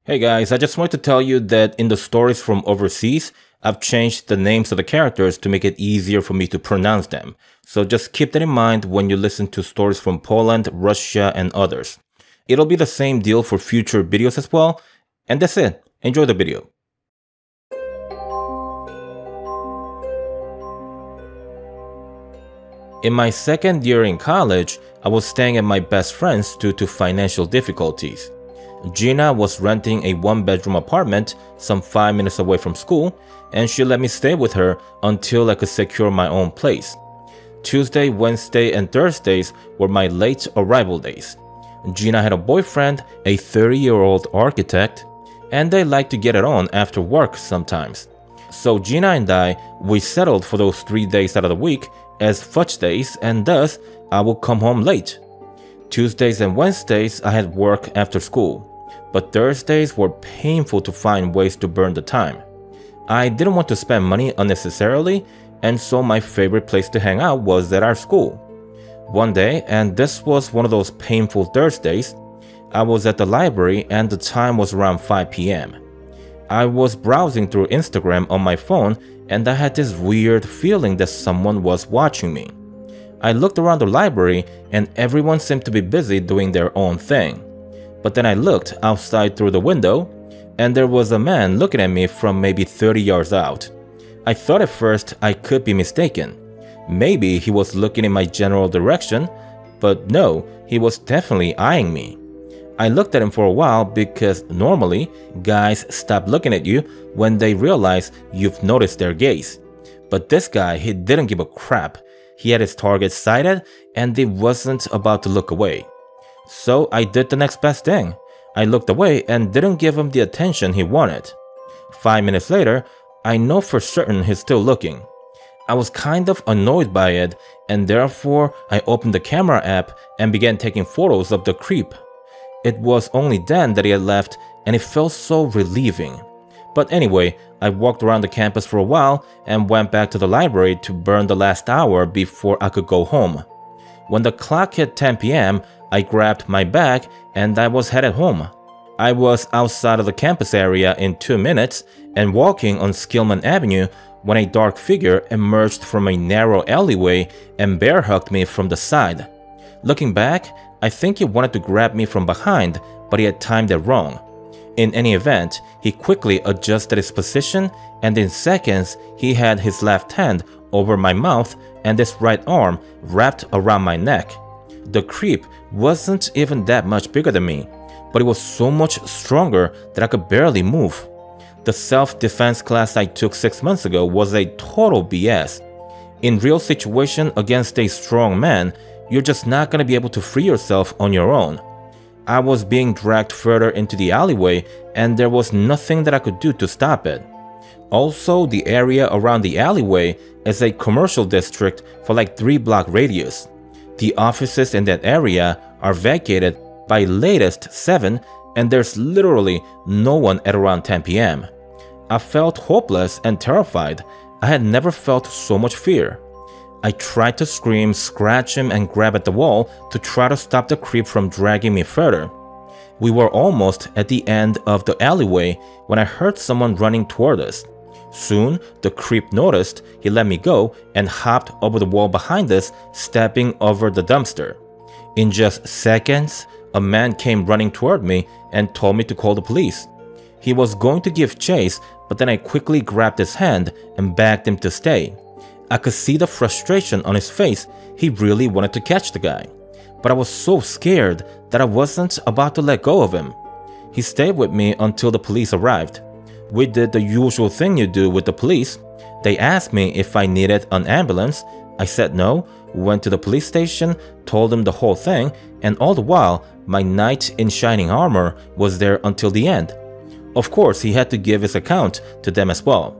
Hey guys, I just wanted to tell you that in the stories from overseas, I've changed the names of the characters to make it easier for me to pronounce them. So just keep that in mind when you listen to stories from Poland, Russia, and others. It'll be the same deal for future videos as well. And that's it. Enjoy the video. In my second year in college, I was staying at my best friend's due to financial difficulties. Gina was renting a one-bedroom apartment some 5 minutes away from school, and she let me stay with her until I could secure my own place. Tuesday, Wednesday, and Thursdays were my late arrival days. Gina had a boyfriend, a 30-year-old architect, and they liked to get it on after work sometimes. So Gina and we settled for those 3 days out of the week as fudge days, and thus I would come home late. Tuesdays and Wednesdays I had work after school, but Thursdays were painful to find ways to burn the time. I didn't want to spend money unnecessarily, and so my favorite place to hang out was at our school. One day, and this was one of those painful Thursdays, I was at the library and the time was around 5 p.m. I was browsing through Instagram on my phone and I had this weird feeling that someone was watching me. I looked around the library and everyone seemed to be busy doing their own thing. But then I looked outside through the window and there was a man looking at me from maybe 30 yards out. I thought at first I could be mistaken. Maybe he was looking in my general direction, but no, he was definitely eyeing me. I looked at him for a while because normally guys stop looking at you when they realize you've noticed their gaze. But this guy, he didn't give a crap. He had his target sighted and he wasn't about to look away. So I did the next best thing. I looked away and didn't give him the attention he wanted. 5 minutes later, I know for certain he's still looking. I was kind of annoyed by it and therefore I opened the camera app and began taking photos of the creep. It was only then that he had left and it felt so relieving. But anyway, I walked around the campus for a while and went back to the library to burn the last hour before I could go home. When the clock hit 10 p.m., I grabbed my bag and I was headed home. I was outside of the campus area in 2 minutes and walking on Skillman Avenue when a dark figure emerged from a narrow alleyway and bear hugged me from the side. Looking back, I think he wanted to grab me from behind, but he had timed it wrong. In any event, he quickly adjusted his position and in seconds he had his left hand over my mouth and his right arm wrapped around my neck. The creep wasn't even that much bigger than me, but he was so much stronger that I could barely move. The self-defense class I took 6 months ago was a total BS. In real situation against a strong man, you're just not going to be able to free yourself on your own. I was being dragged further into the alleyway and there was nothing that I could do to stop it. Also, the area around the alleyway is a commercial district for like 3-block radius. The offices in that area are vacated by latest 7 and there's literally no one at around 10 p.m. I felt hopeless and terrified. I had never felt so much fear. I tried to scream, scratch him, and grab at the wall to try to stop the creep from dragging me further. We were almost at the end of the alleyway when I heard someone running toward us. Soon, the creep noticed, he let me go and hopped over the wall behind us, stepping over the dumpster. In just seconds, a man came running toward me and told me to call the police. He was going to give chase, but then I quickly grabbed his hand and begged him to stay. I could see the frustration on his face. He really wanted to catch the guy. But I was so scared that I wasn't about to let go of him. He stayed with me until the police arrived. We did the usual thing you do with the police. They asked me if I needed an ambulance. I said no, went to the police station, told them the whole thing, and all the while, my knight in shining armor was there until the end. Of course, he had to give his account to them as well.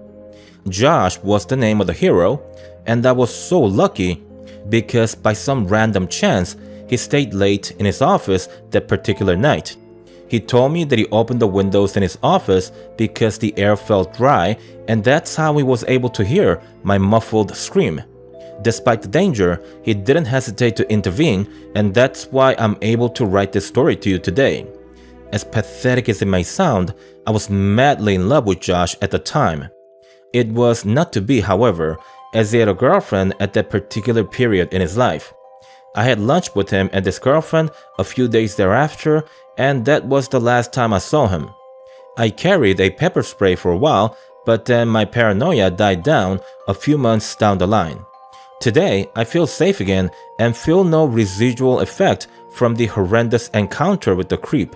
Josh was the name of the hero, and I was so lucky because by some random chance, he stayed late in his office that particular night. He told me that he opened the windows in his office because the air felt dry, and that's how he was able to hear my muffled scream. Despite the danger, he didn't hesitate to intervene, and that's why I'm able to write this story to you today. As pathetic as it may sound, I was madly in love with Josh at the time. It was not to be, however, as he had a girlfriend at that particular period in his life. I had lunch with him and his girlfriend a few days thereafter, and that was the last time I saw him. I carried a pepper spray for a while, but then my paranoia died down a few months down the line. Today, I feel safe again and feel no residual effect from the horrendous encounter with the creep.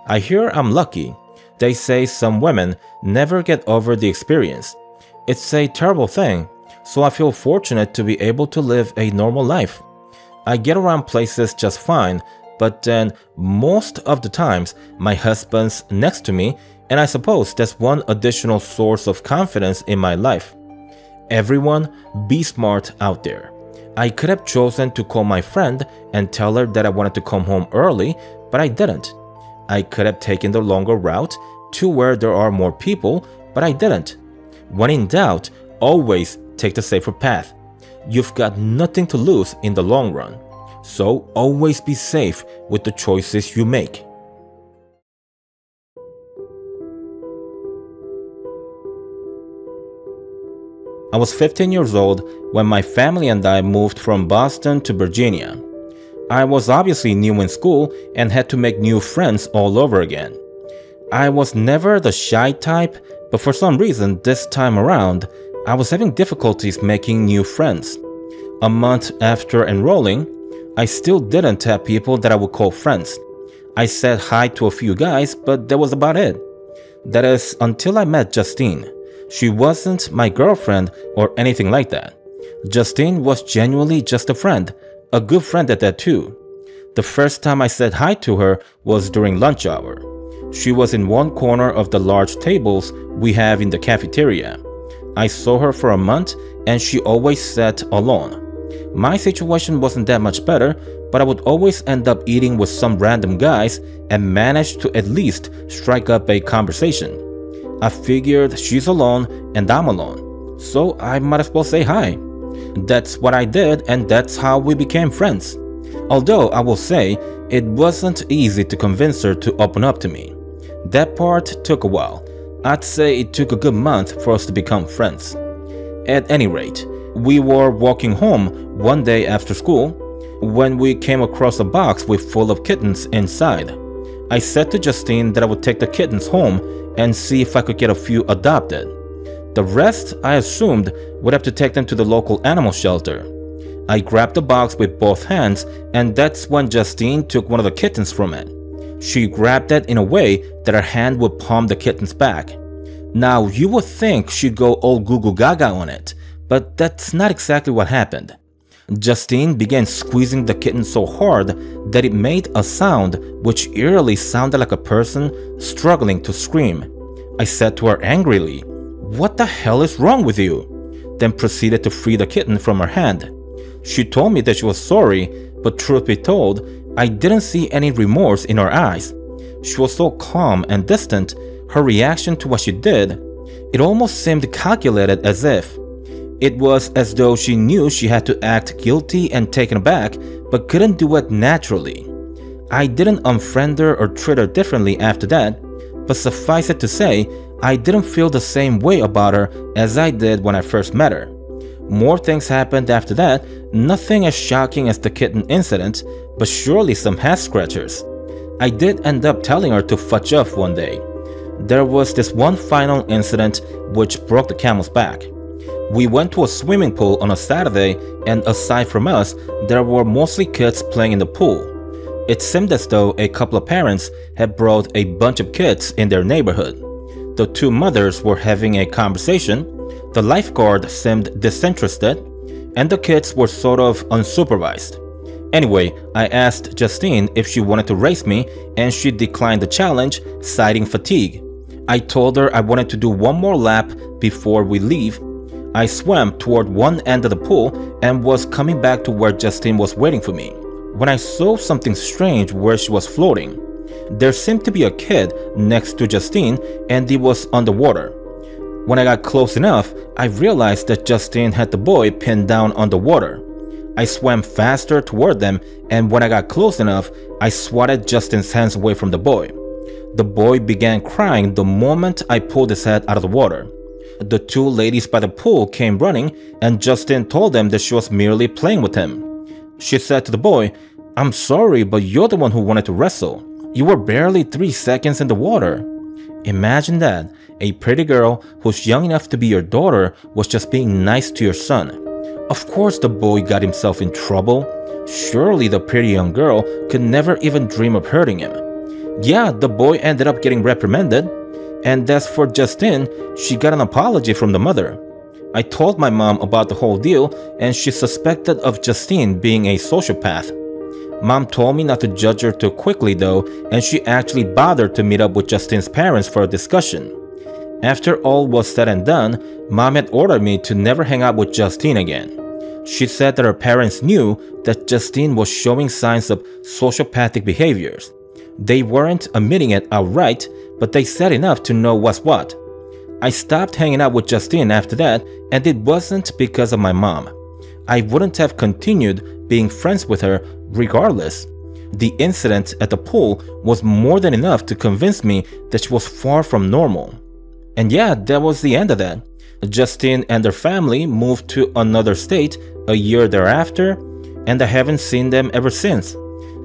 I hear I'm lucky. They say some women never get over the experience. It's a terrible thing, so I feel fortunate to be able to live a normal life. I get around places just fine, but then most of the times my husband's next to me, and I suppose that's one additional source of confidence in my life. Everyone, be smart out there. I could have chosen to call my friend and tell her that I wanted to come home early, but I didn't. I could have taken the longer route to where there are more people, but I didn't. When in doubt, always take the safer path. You've got nothing to lose in the long run, so always be safe with the choices you make. I was 15 years old when my family and I moved from Boston to Virginia. I was obviously new in school and had to make new friends all over again. I was never the shy type, but for some reason this time around, I was having difficulties making new friends. A month after enrolling, I still didn't have people that I would call friends. I said hi to a few guys, but that was about it. That is, until I met Justine. She wasn't my girlfriend or anything like that. Justine was genuinely just a friend, a good friend at that too. The first time I said hi to her was during lunch hour. She was in one corner of the large tables we have in the cafeteria. I saw her for a month and she always sat alone. My situation wasn't that much better, but I would always end up eating with some random guys and manage to at least strike up a conversation. I figured she's alone and I'm alone, so I might as well say hi. That's what I did and that's how we became friends. Although I will say, it wasn't easy to convince her to open up to me. That part took a while. I'd say it took a good month for us to become friends. At any rate, we were walking home one day after school when we came across a box with full of kittens inside. I said to Justine that I would take the kittens home and see if I could get a few adopted. The rest, I assumed, would have to take them to the local animal shelter. I grabbed the box with both hands, and that's when Justine took one of the kittens from it. She grabbed it in a way that her hand would palm the kitten's back. Now, you would think she'd go all goo goo gaga on it, but that's not exactly what happened. Justine began squeezing the kitten so hard that it made a sound which eerily sounded like a person struggling to scream. I said to her angrily, "What the hell is wrong with you?" Then proceeded to free the kitten from her hand. She told me that she was sorry, but truth be told, I didn't see any remorse in her eyes. She was so calm and distant, her reaction to what she did, it almost seemed calculated, as if it was as though she knew she had to act guilty and taken aback, but couldn't do it naturally. I didn't unfriend her or treat her differently after that, but suffice it to say, I didn't feel the same way about her as I did when I first met her. More things happened after that, nothing as shocking as the kitten incident, but surely some head-scratchers. I did end up telling her to fudge off one day. There was this one final incident which broke the camel's back. We went to a swimming pool on a Saturday, and aside from us, there were mostly kids playing in the pool. It seemed as though a couple of parents had brought a bunch of kids in their neighborhood. The two mothers were having a conversation, the lifeguard seemed disinterested, and the kids were sort of unsupervised. Anyway, I asked Justine if she wanted to race me, and she declined the challenge, citing fatigue. I told her I wanted to do one more lap before we leave. I swam toward one end of the pool and was coming back to where Justine was waiting for me, when I saw something strange where she was floating. There seemed to be a kid next to Justine, and he was underwater. When I got close enough, I realized that Justine had the boy pinned down underwater. I swam faster toward them, and when I got close enough, I swatted Justine's hands away from the boy. The boy began crying the moment I pulled his head out of the water. The two ladies by the pool came running, and Justin told them that she was merely playing with him. She said to the boy, "I'm sorry, but you're the one who wanted to wrestle. You were barely 3 seconds in the water." Imagine that, a pretty girl who's young enough to be your daughter was just being nice to your son. Of course the boy got himself in trouble. Surely the pretty young girl could never even dream of hurting him. Yeah, the boy ended up getting reprimanded. And as for Justine, she got an apology from the mother. I told my mom about the whole deal, and she suspected of Justine being a sociopath. Mom told me not to judge her too quickly though, and she actually bothered to meet up with Justine's parents for a discussion. After all was said and done, Mom had ordered me to never hang out with Justine again. She said that her parents knew that Justine was showing signs of sociopathic behaviors. They weren't admitting it outright, but they said enough to know what's what. I stopped hanging out with Justine after that, and it wasn't because of my mom. I wouldn't have continued being friends with her regardless. The incident at the pool was more than enough to convince me that she was far from normal. And yeah, that was the end of that. Justine and her family moved to another state a year thereafter, and I haven't seen them ever since.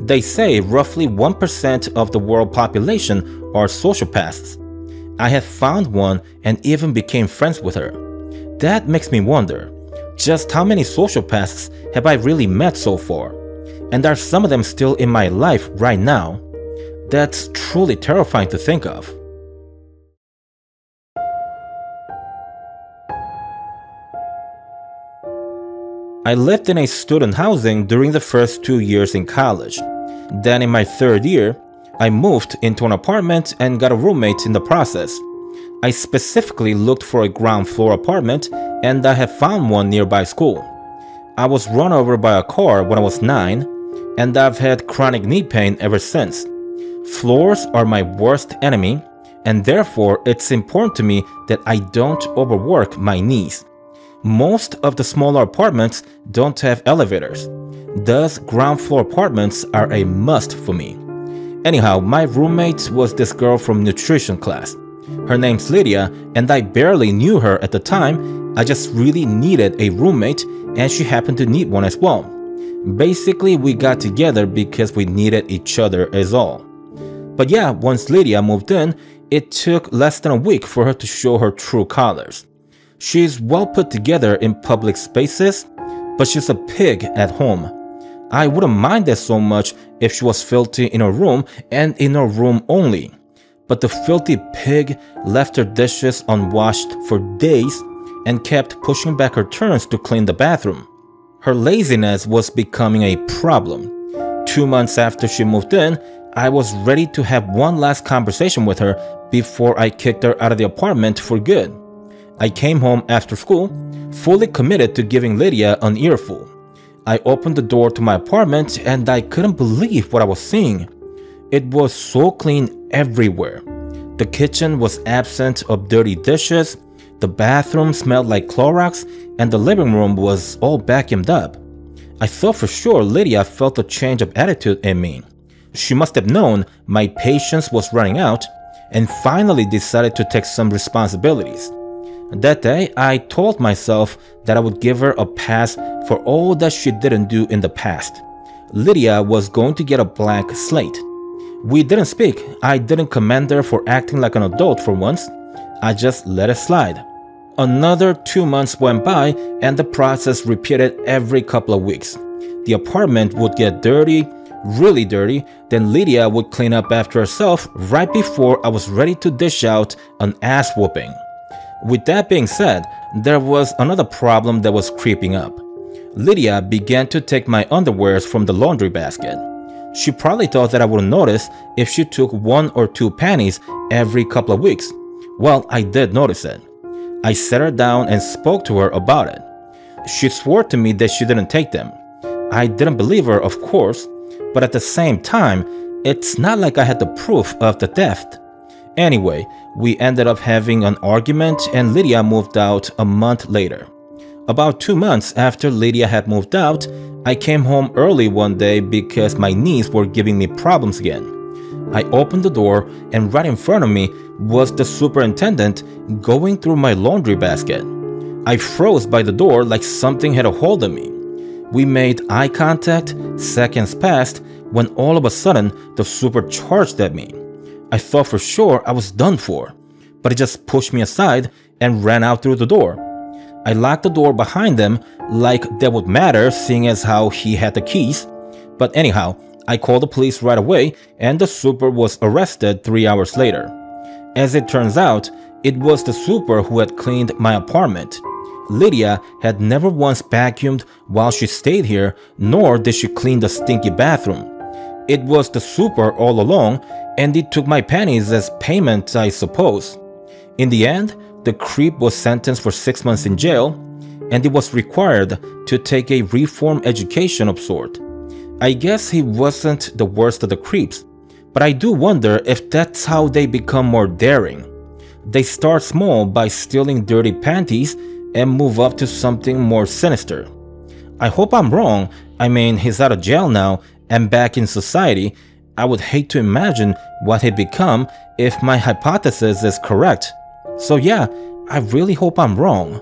They say roughly 1% of the world population are sociopaths. I have found one and even became friends with her. That makes me wonder, just how many sociopaths have I really met so far? And are some of them still in my life right now? That's truly terrifying to think of. I lived in a student housing during the first 2 years in college. Then in my third year, I moved into an apartment and got a roommate in the process. I specifically looked for a ground floor apartment, and I have found one nearby school. I was run over by a car when I was 9, and I've had chronic knee pain ever since. Floors are my worst enemy, and therefore it's important to me that I don't overwork my knees. Most of the smaller apartments don't have elevators. Thus, ground floor apartments are a must for me. Anyhow, my roommate was this girl from nutrition class. Her name's Lydia, and I barely knew her at the time. I just really needed a roommate, and she happened to need one as well. Basically, we got together because we needed each other as all. But yeah, once Lydia moved in, it took less than a week for her to show her true colors. She's well put together in public spaces, but she's a pig at home. I wouldn't mind that so much if she was filthy in her room and in her room only. But the filthy pig left her dishes unwashed for days and kept pushing back her turns to clean the bathroom. Her laziness was becoming a problem. 2 months after she moved in, I was ready to have one last conversation with her before I kicked her out of the apartment for good. I came home after school, fully committed to giving Lydia an earful. I opened the door to my apartment and I couldn't believe what I was seeing. It was so clean everywhere. The kitchen was absent of dirty dishes, the bathroom smelled like Clorox, and the living room was all vacuumed up. I thought for sure Lydia felt a change of attitude in me. She must have known my patience was running out and finally decided to take some responsibilities. That day, I told myself that I would give her a pass for all that she didn't do in the past. Lydia was going to get a blank slate. We didn't speak. I didn't commend her for acting like an adult for once. I just let it slide. Another 2 months went by and the process repeated every couple of weeks. The apartment would get dirty, really dirty, then Lydia would clean up after herself right before I was ready to dish out an ass whooping. With that being said, there was another problem that was creeping up. Lydia began to take my underwears from the laundry basket. She probably thought that I wouldn't notice if she took 1 or 2 panties every couple of weeks. Well, I did notice it. I sat her down and spoke to her about it. She swore to me that she didn't take them. I didn't believe her, of course, but at the same time, it's not like I had the proof of the theft. Anyway, we ended up having an argument and Lydia moved out a month later. About 2 months after Lydia had moved out, I came home early one day because my knees were giving me problems again. I opened the door and right in front of me was the superintendent going through my laundry basket. I froze by the door like something had a hold of me. We made eye contact, seconds passed, when all of a sudden the super charged at me. I thought for sure I was done for, but he just pushed me aside and ran out through the door. I locked the door behind them like that would matter seeing as how he had the keys. But anyhow, I called the police right away and the super was arrested 3 hours later. As it turns out, it was the super who had cleaned my apartment. Lydia had never once vacuumed while she stayed here, nor did she clean the stinky bathroom. It was the super all along, and he took my pennies as payment, I suppose. In the end, the creep was sentenced for 6 months in jail, and he was required to take a reform education of sort. I guess he wasn't the worst of the creeps, but I do wonder if that's how they become more daring. They start small by stealing dirty panties and move up to something more sinister. I hope I'm wrong. I mean, he's out of jail now and back in society. I would hate to imagine what he'd become if my hypothesis is correct. So yeah, I really hope I'm wrong.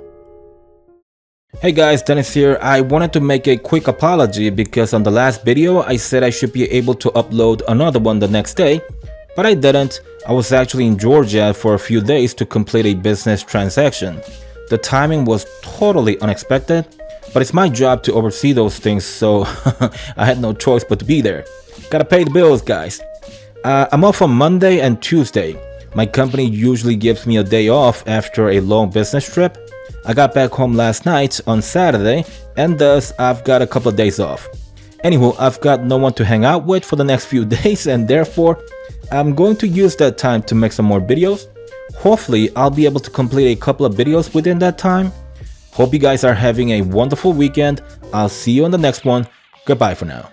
Hey guys, Dennis here. I wanted to make a quick apology because on the last video I said I should be able to upload another one the next day, but I didn't. I was actually in Georgia for a few days to complete a business transaction. The timing was totally unexpected, but it's my job to oversee those things, so I had no choice but to be there. Gotta pay the bills, guys. I'm off on Monday and Tuesday. My company usually gives me a day off after a long business trip. I got back home last night on Saturday, and thus I've got a couple of days off. Anywho, I've got no one to hang out with for the next few days, and therefore I'm going to use that time to make some more videos. Hopefully I'll be able to complete a couple of videos within that time. Hope you guys are having a wonderful weekend. I'll see you on the next one. Goodbye for now.